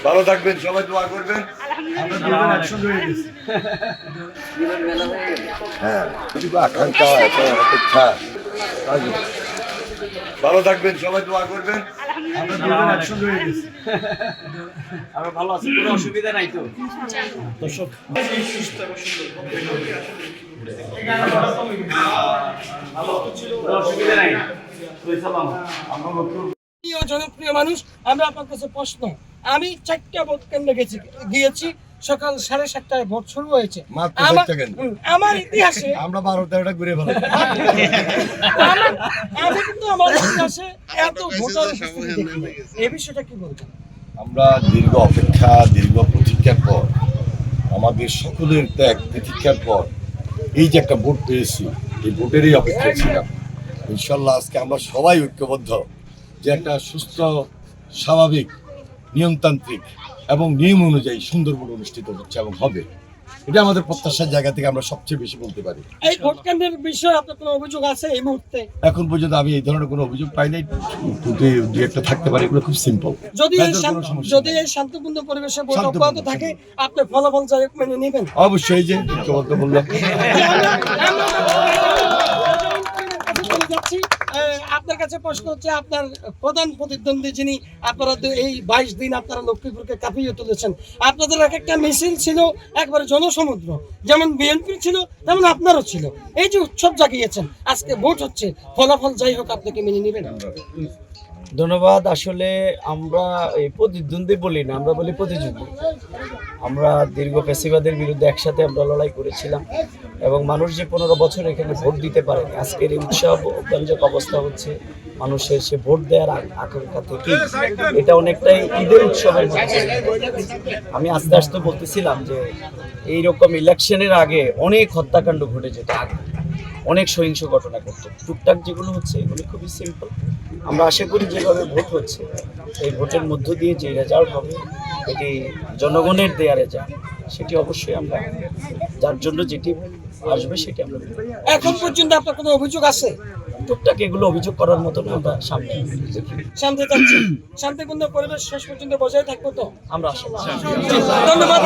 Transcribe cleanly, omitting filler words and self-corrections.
ভালো থাকবেন, সবাই দোয়া করবেন। হ্যাঁ, আকাঙ্ক্ষা অপেক্ষা। ভালো থাকবেন, সবাই দোয়া করবেন। আমরা ভালো আছি, কোনো অসুবিধা নাই তো দর্শক। অসুবিধা নাই। জনপ্রিয় মানুষ, আমরা আপনার কাছে প্রশ্ন, আমি 4টা ভোট কেন্দ্রে গিয়েছি, সকাল 7:30টায় ভোট শুরু হয়েছে। আমার ইতিহাসে আমরা 12-13টা ঘুরে ভালো আমি কিন্তু আমার ইতিহাসে এত ভোটার উপস্থিতি দেখিনি। এই বিষয়টা কি বলবেন? আমরা দীর্ঘ অপেক্ষা, দীর্ঘ প্রতীক্ষার পর, আমাদের সকলের ত্যাগ প্রতীক্ষার পর এই যে একটা ভোট পেয়েছি, এই ভোটেরই অপেক্ষা ছিলাম। ইনশাল্লাহ আজকে আমরা সবাই ঐক্যবদ্ধ যে একটা সুস্থ, স্বাভাবিক, নিয়মতান্ত্রিক এবং নিয়ম অনুযায়ী সুন্দরবন অনুষ্ঠিত হচ্ছে এবং হবে। এটা আমাদের প্রত্যাশার জায়গা থেকে আমরা সবচেয়ে বেশি বলতে পারি। এই ভোট কেন্দ্রের বিষয়ে আপনার কোনো অভিযোগ আছে এই মুহূর্তে? এখন পর্যন্ত আমি এই ধরনের কোনো অভিযোগ পাই নাই, দু একটা থাকতে পারে, এগুলো খুব সিম্পল। যদি এই শান্তিপূর্ণ পরিবেশে ভোট অব্যাহত থাকে, আপনি ফলাফল যাই হোক মেনে নেবেন? অবশ্যই, যে ঐক্যবদ্ধ বললাম। আপনার কাছে প্রশ্ন হচ্ছে, আপনার প্রধান প্রতিদ্বন্দ্বী যিনি, আপনারা এই 22 দিন আপনারা লক্ষ্মীপুরকে কাঁপিয়ে তুলেছেন, আপনাদের এক একটা মিছিল ছিল একবারে জনসমুদ্র, যেমন বিএনপি ছিল তেমন আপনারও ছিল। এই যে উৎসব জাগিয়েছেন, আজকে ভোট হচ্ছে, ফলাফল যাই হোক আপনাকে মেনে নেবেন? ধন্যবাদ। আসলে আমরা এই প্রতিদ্বন্দ্বী বলি না, আমরা বলি প্রতিযোগী। আমরা দীর্ঘ ফ্যাসিবাদের বিরুদ্ধে একসাথে আমরা লড়াই করেছিলাম এবং মানুষ যে 15 বছর এখানে ভোট দিতে পারেনি, আজকের এই উৎসব উৎসব অবস্থা হচ্ছে মানুষের সে ভোট দেওয়ার আকাঙ্ক্ষা থেকে এটা অনেকটাই ঈদের উৎসবের মধ্যে। আমি আস্তে আস্তে বলতেছিলাম যে এইরকম ইলেকশনের আগে অনেক হত্যাকাণ্ড ঘটে যেত, আগে অনেক সহিংস ঘটনা ঘটতো। টুকটাক যেগুলো হচ্ছে এগুলো খুবই সিম্পল। আমরা আশা করি যেভাবে ভোট হচ্ছে, এই ভোটের মধ্য দিয়ে যে রেজাল্ট হবে, এটি জনগণের দেয়া রেজাল্ট, সেটি অবশ্যই আমরা যার জন্য যেটি আসবে সেটি আমরা। এখন পর্যন্ত আপনার কোনো অভিযোগ আছে? টুকটাক এগুলো অভিযোগ করার মতো না, আমরা সামনে শান্তিপূর্ণ পরিবেশ শেষ পর্যন্ত বজায় থাকবো তো আমরা আশা। ধন্যবাদ।